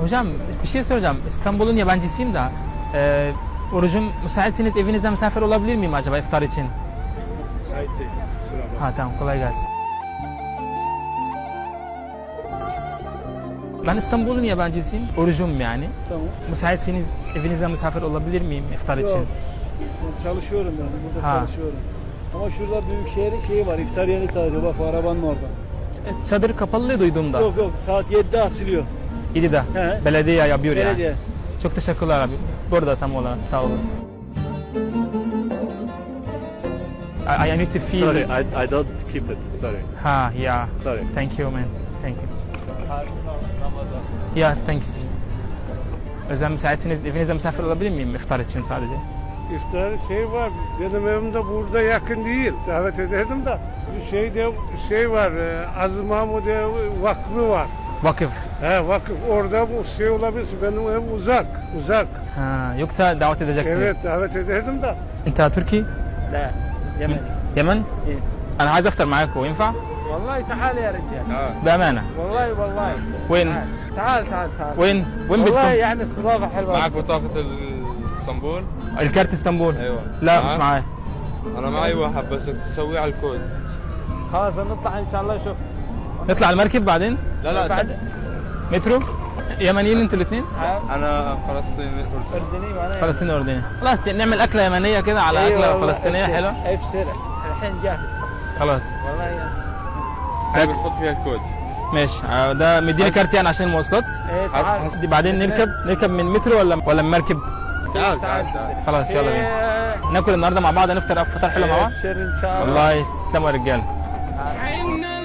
Hocam bir şey soracağım. İstanbul'un yabancısıyım da orucum müsaitseniz evinizde misafir olabilir miyim acaba iftar için? Müsait değiliz. Kusura bakma. Ha tamam, kolay gelsin. Ben İstanbul'un yabancısıyım. Orucum yani. Tamam. Müsaitseniz evinizde misafir olabilir miyim iftar için? Yok. Ben çalışıyorum yani. Burada Ha. çalışıyorum. Ama şurada Büyükşehir'in şeyi var. İftar yeri tarihi. Bak arabanın orada. Çadır kapalı duydum da. Yok yok. Saat 7'de açılıyor. 7'de. He. Belediye yapıyor Belediye. yani. Çok teşekkürler abi. Burada tam olarak sağ olun. I need to feel. Sorry, I don't keep it. Sorry. Ha, yeah. Sorry. Thank you man. Thank you. Yeah, thanks. Özel müsaitseniz evinizde misafir olabilir miyim iftar için sadece? İftar şey var, benim evim de burada yakın değil. Davet ederdim de. Şey var, Aziz Mahmudiye Vakfı var. Vakıf. He vakıf, orada bu şey olabilir. Benim evim uzak. Ha, yoksa davet edecektiniz. Evet, davet ederdim de. انت تركي؟ لا يمني. يمن؟ إيه. انا عايز افطر معاكم ينفع؟ والله تعال يا رجال. بامانه. والله. وين؟ تعال. وين والله بدكم؟ يعني استضافة حلوة. معك بطاقة اسطنبول؟ الكارت اسطنبول. ايوه لا مش معك؟ معايا. انا معي واحد بس تسويه على الكود. خلاص نطلع ان شاء الله نشوف. نطلع المركب بعدين؟ لا بعد مترو؟ يمنيين انتوا الاثنين؟ انا فلسطيني اردني وانا فلسطيني اردني. خلاص نعمل اكله يمنيه كده على أيوة اكله والله، فلسطينيه أبشر. حلوه. ابشر الحين جاهز. خلاص والله يعني. هاي بس حط فيها الكود. ماشي. ده مديني كارت يعني عشان المواصلات. ايه تعال. دي بعدين نركب من مترو ولا من مركب؟ تعال. خلاص يلا بينا. إيه. ناكل النهارده مع بعض، نفطر فطار حلو مع بعض. ابشر ان شاء الله. والله تسلموا يا رجاله. تعال.